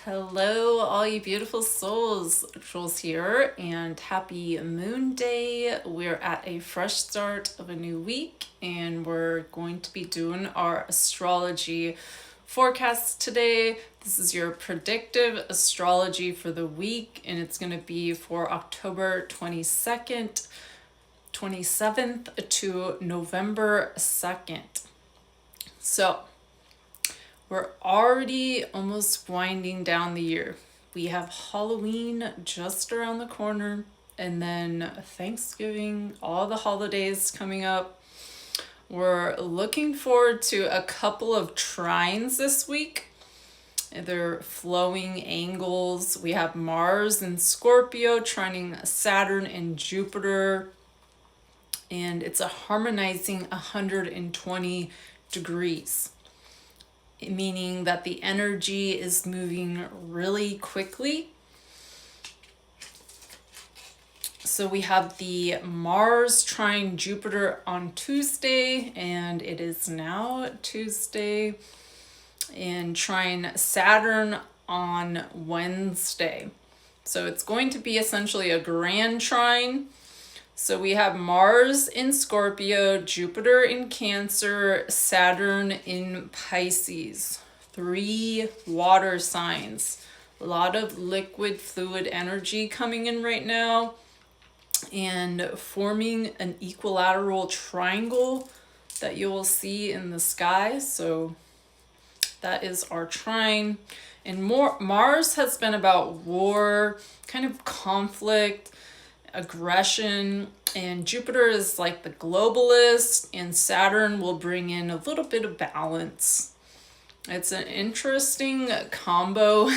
Hello, all you beautiful souls. Jules here, and happy Moon Day. We're at a fresh start of a new week, and we're going to be doing our astrology forecast today. This is your predictive astrology for the week, and it's going to be for October 22nd, 27th to November 2nd. So, we're already almost winding down the year. We have Halloween just around the corner, and then Thanksgiving, all the holidays coming up. We're looking forward to a couple of trines this week. They're flowing angles. We have Mars and Scorpio trining Saturn and Jupiter, and it's a harmonizing 120 degrees. Meaning that the energy is moving really quickly. So we have the Mars trine Jupiter on Tuesday, and it is now Tuesday, and trine Saturn on Wednesday. So it's going to be essentially a grand trine. So we have Mars in Scorpio, Jupiter in Cancer, Saturn in Pisces. 3 water signs. A lot of liquid fluid energy coming in right now and forming an equilateral triangle that you will see in the sky. So that is our trine. And Mars has been about war, kind of conflict, aggression, and Jupiter is like the globalist, and Saturn will bring in a little bit of balance. It's an interesting combo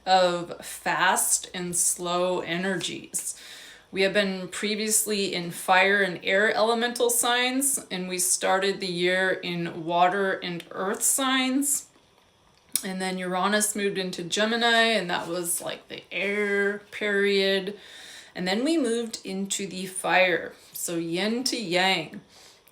of fast and slow energies. We have been previously in fire and air elemental signs, and we started the year in water and earth signs. And then Uranus moved into Gemini, and that was like the air period. And then we moved into the fire, so yin to yang.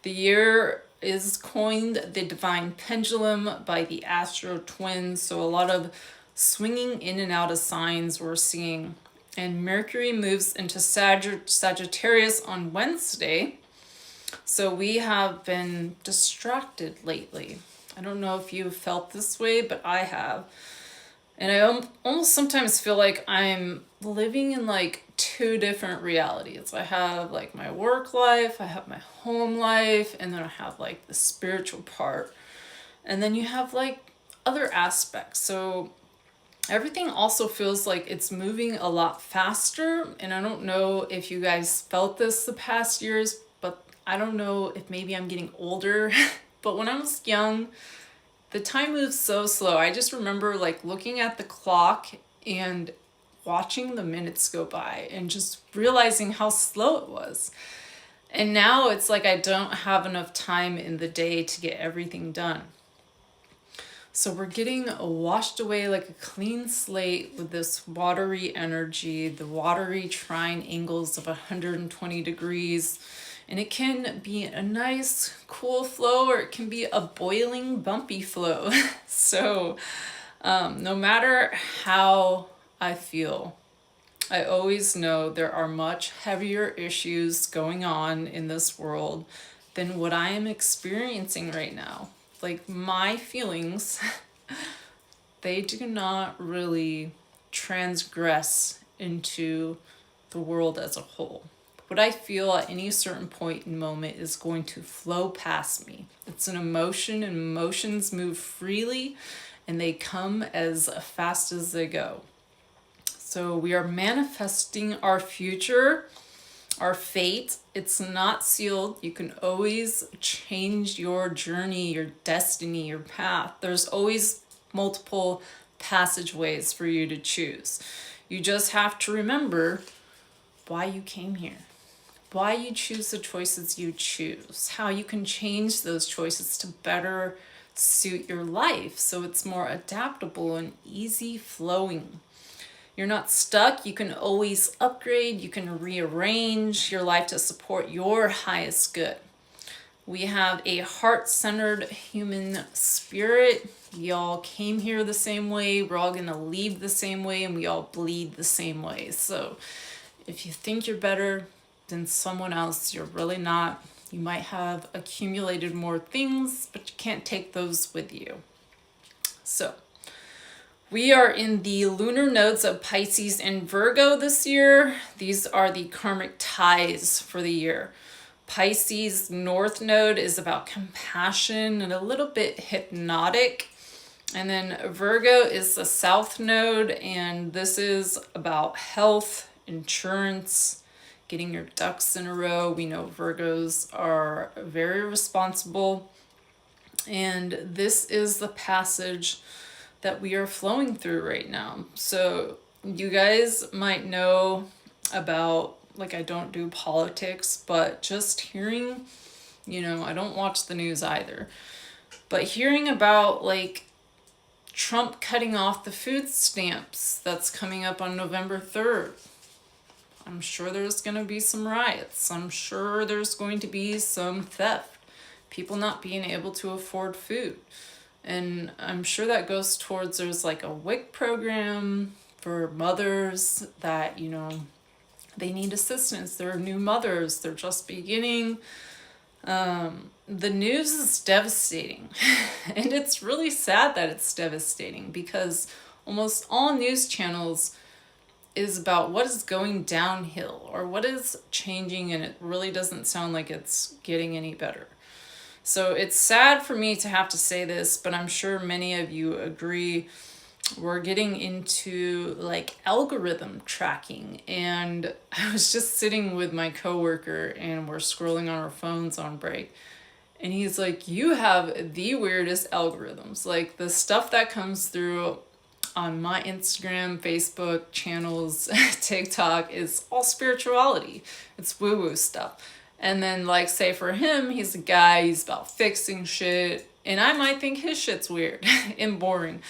The year is coined the divine pendulum by the Astro Twins, so a lot of swinging in and out of signs we're seeing. And Mercury moves into Sagittarius on Wednesday, so we have been distracted lately. I don't know if you felt this way, but I have. And I almost sometimes feel like I'm living in like 2 different realities. I have like my work life, I have my home life, and then I have like the spiritual part. And then you have like other aspects. So everything also feels like it's moving a lot faster. And I don't know if you guys felt this the past years, but I don't know if maybe I'm getting older. But when I was young, the time moves so slow. I just remember like looking at the clock and watching the minutes go by and just realizing how slow it was. And now it's like I don't have enough time in the day to get everything done. So we're getting washed away like a clean slate with this watery energy, the watery trine angles of 120 degrees. And it can be a nice, cool flow, or it can be a boiling, bumpy flow. So no matter how I feel, I always know there are much heavier issues going on in this world than what I am experiencing right now. Like my feelings, they do not really transgress into the world as a whole. What I feel at any certain point in moment is going to flow past me. It's an emotion, and emotions move freely, and they come as fast as they go. So we are manifesting our future, our fate. It's not sealed. You can always change your journey, your destiny, your path. There's always multiple passageways for you to choose. You just have to remember why you came here. Why you choose the choices you choose, how you can change those choices to better suit your life so it's more adaptable and easy flowing. You're not stuck. You can always upgrade. You can rearrange your life to support your highest good. We have a heart-centered human spirit. We all came here the same way. We're all going to leave the same way, and we all bleed the same way. So if you think you're better than someone else, you're really not. You might have accumulated more things, but you can't take those with you. So we are in the lunar nodes of Pisces and Virgo this year. These are the karmic ties for the year. Pisces North Node is about compassion and a little bit hypnotic. And then Virgo is the South Node, and this is about health, insurance, getting your ducks in a row. We know Virgos are very responsible. And this is the passage that we are flowing through right now. So you guys might know about, like, I don't do politics, but just hearing, I don't watch the news either, but hearing about like Trump cutting off the food stamps that's coming up on November 3rd. I'm sure there's going to be some riots. I'm sure there's going to be some theft, people not being able to afford food. And I'm sure that goes towards, there's like a WIC program for mothers that, they need assistance. They're new mothers. They're just beginning. The news is devastating. And it's really sad that it's devastating because almost all news channels is about what is going downhill or what is changing, and it really doesn't sound like it's getting any better. So it's sad for me to have to say this, but I'm sure many of you agree. We're getting into like algorithm tracking, and I was just sitting with my coworker and we're scrolling on our phones on break, and he's like, you have the weirdest algorithms. Like the stuff that comes through on my Instagram, Facebook channels, TikTok is all spirituality. It's woo-woo stuff. And then, like, say for him, he's a guy, he's about fixing shit, and I might think his shit's weird and boring.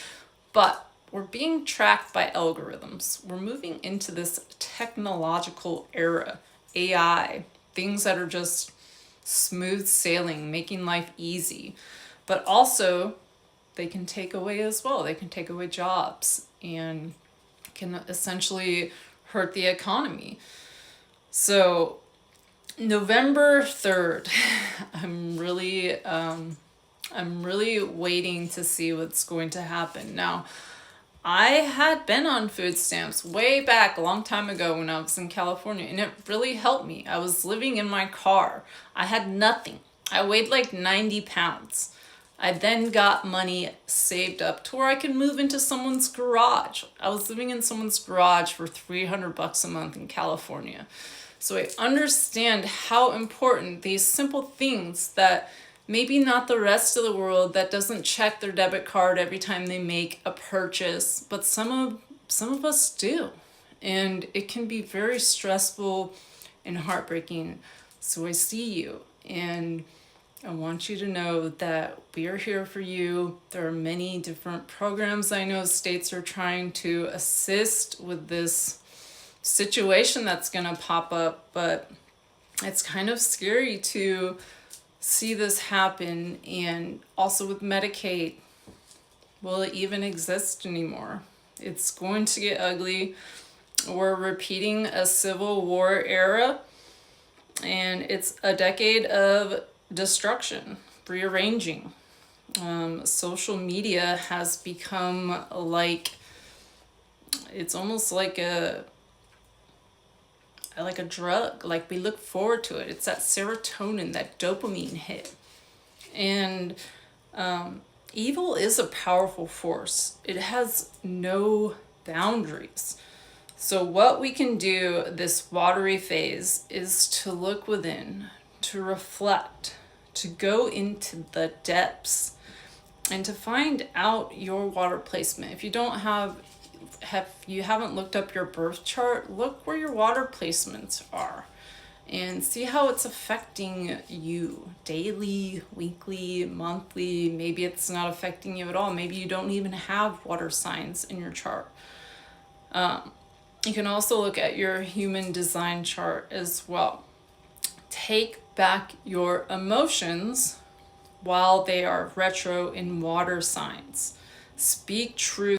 But we're being tracked by algorithms. We're moving into this technological era, AI, things that are just smooth sailing, making life easy. But also, they can take away as well. They can take away jobs and can essentially hurt the economy. So November 3rd, I'm really waiting to see what's going to happen. Now, I had been on food stamps way back a long time ago when I was in California, and it really helped me. I was living in my car. I had nothing. I weighed like 90 pounds. I then got money saved up to where I could move into someone's garage. I was living in someone's garage for $300 a month in California. So I understand how important these simple things that maybe not the rest of the world that doesn't check their debit card every time they make a purchase, but some of us do. And it can be very stressful and heartbreaking. So I see you, and I want you to know that we are here for you. There are many different programs I know states are trying to assist with this situation that's going to pop up, but it's kind of scary to see this happen. And also with Medicaid, will it even exist anymore? It's going to get ugly. We're repeating a Civil War era, and it's a decade of destruction, rearranging. Social media has become like, it's almost like a drug. Like, we look forward to it. It's that serotonin, that dopamine hit. And evil is a powerful force. It has no boundaries. So what we can do this watery phase is to look within, to reflect, to go into the depths, and to find out your water placement. If you don't you haven't looked up your birth chart, look where your water placements are and see how it's affecting you daily, weekly, monthly. Maybe it's not affecting you at all. Maybe you don't even have water signs in your chart. You can also look at your human design chart as well. take back your emotions while they are retro in water signs. Speak truth